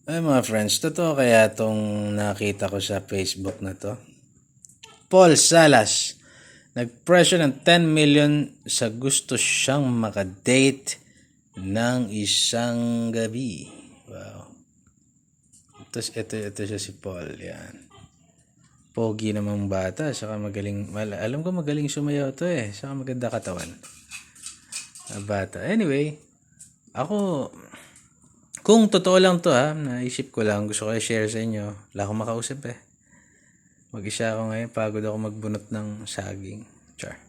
Ay mga friends, totoo kaya itong nakita ko sa Facebook na to? Paul Salas, nag-pressure ng 10 million sa gusto siyang makadate ng isang gabi. Wow. Ito siya si Paul, yan. Pogi namang bata, saka magaling, alam ko magaling sumayaw to saka maganda katawan. Bata. Anyway, ako, kung totoo lang to naisip ko lang, gusto ko i-share sa inyo. Wala akong makausap Mag-isa ako ngayon, pagod ako magbunot ng saging. Char.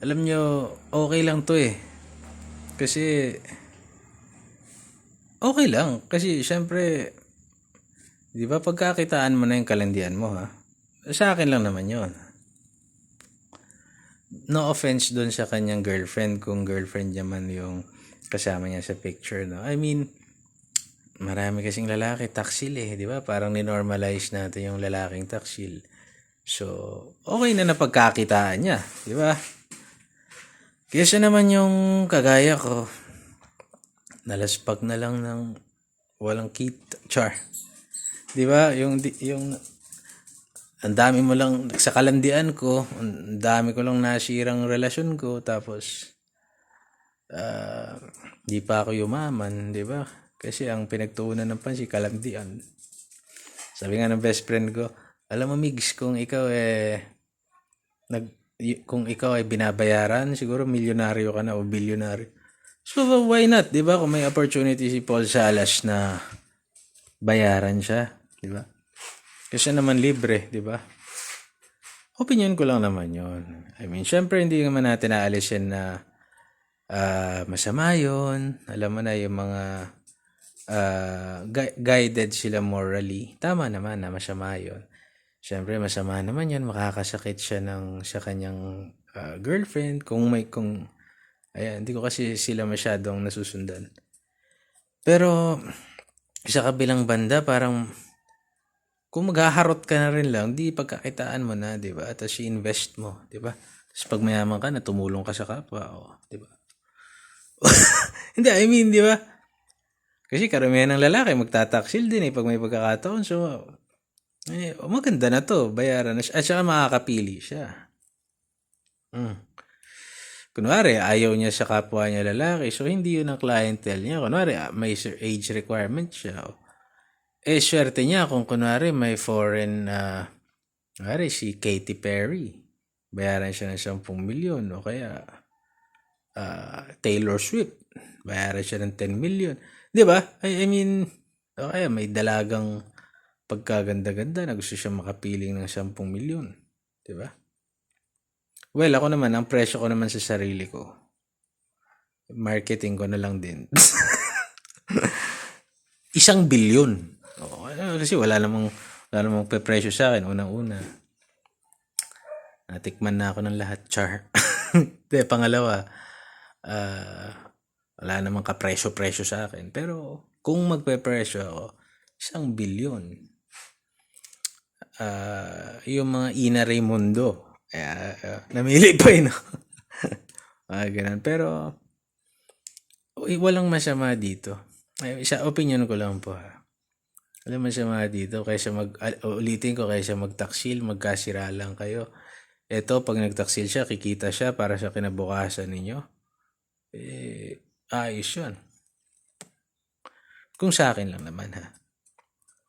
Alam nyo, okay lang to Kasi, okay lang. Kasi, syempre, di ba pagkakitaan mo na yung kalandian mo Sa akin lang naman yon. No offense doon sa kanyang girlfriend kung girlfriend niya man yung kasama niya sa picture, no? I mean, marami kasing lalaki taksil di ba? Parang ninormalize natin yung lalaking taksil. So, okay na napagkakitaan niya, di ba? Kesa naman yung kagaya ko, nalaspag na lang ng walang kita. Char. Di ba? Yung ang dami mo lang sa kalandian ko, ang dami ko lang nasirang relasyon ko, tapos di pa ako yumaman, di ba? Kasi ang pinagtuunan ng pansin, kalandian. Sabi nga ng best friend ko, alam mo Migs, kung ikaw kung ikaw ay binabayaran, siguro milyonaryo ka na o bilyonaryo. So why not, 'di ba? Kung may opportunity si Paul Salas na bayaran siya, 'di ba? Kasi naman libre, 'di ba? Opinion ko lang naman 'yon. I mean, syempre hindi naman natin aalisin na masama 'yon. Alam mo na yung mga guided sila morally. Tama naman na masama 'yon. Syempre masama naman 'yan, makakasakit siya sa kanyang girlfriend kung ayan, hindi ko kasi sila masyadong nasusundan. Pero sa kabilang banda, parang kung maghaharot ka na rin lang, di pagkakitaan mo na, di ba? Tapos i-invest mo, di ba? Tapos pag mayaman ka na, tumulong ka sa kapwa, di ba? Hindi, I mean, di ba? Kasi karamihan ng lalaki magtataksil din pag may pagkakataon. So, maganda na to, bayaran na siya. At saka makakapili siya. Kunwari, ayaw niya sa kapwa niya lalaki, so hindi yun ang clientele niya. Kunwari, may age requirement siya. Swerte niya kung kunwari may foreign, kunwari si Katy Perry, bayaran siya ng 10 milyon o kaya Taylor Swift, bayaran siya ng 10 million. Di ba? I mean, o kaya may dalagang pagkaganda-ganda na gusto siya makapiling ng 10 milyon. Di ba? Well, ako naman, ang presyo ko naman sa sarili ko, marketing ko na lang din. 1 bilyon. Kasi wala namang pe-presyo sa akin, unang-una. Natikman na ako ng lahat, char. Pangalawa, wala namang kapresyo-presyo sa akin. Pero, kung magpe-presyo ako, 1 bilyon. Yung mga Ina Raimundo, namili pa no? Ganun. Pero, walang masama dito. Sa opinion ko lang po Alam mo masama dito, ulitin ko, kaysa magtaksil, magkasira lang kayo. Eto, pag nagtaksil siya, kikita siya para sa kinabukasan ninyo. Ayos yun. Kung sa akin lang naman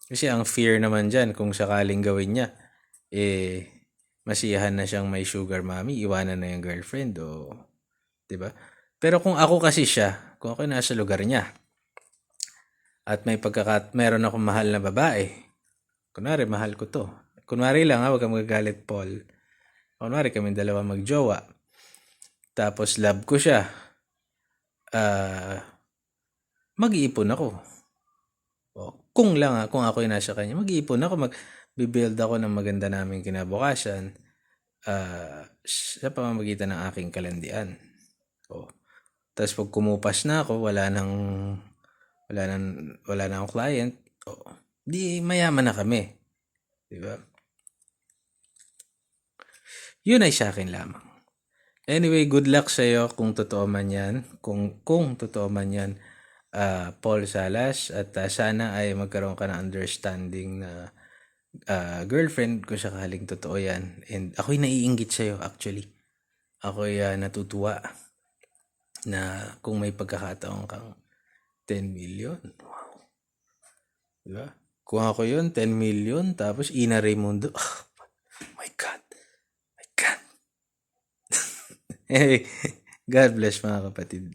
Kasi ang fear naman dyan, kung sakaling gawin niya, masiyahan na siyang may sugar mommy, iwanan na yung girlfriend, diba? Pero kung ako kasi siya, kung ako nasa lugar niya, at meron akong mahal na babae, kunwari, mahal ko to. Kunwari lang huwag kang magagalit, Paul. Kunwari, kami dalawa magjowa. Tapos, love ko siya. Mag-iipon ako. Kung ako yung nasa kanya, mag-iipon ako, mag-build ako ng maganda naming kinabukasan sa pamamagitan ng aking kalandian. Tapos pag kumupas na ako, wala na akong client, di mayaman na kami. Diba? Yun ay sa akin lamang. Anyway, good luck sa iyo kung totoo man yan. Kung totoo man yan. Paul Salas, at sana ay magkaroon ka ng understanding na girlfriend kung sakaling totoo yan. And ako'y naiinggit sa'yo actually. Ako'y natutuwa na kung may pagkakataon kang 10 million. Wow. Diba? Kung ako yun, 10 million, tapos Ina Raimundo. Oh, my God. My God. Hey, God bless mga kapatid.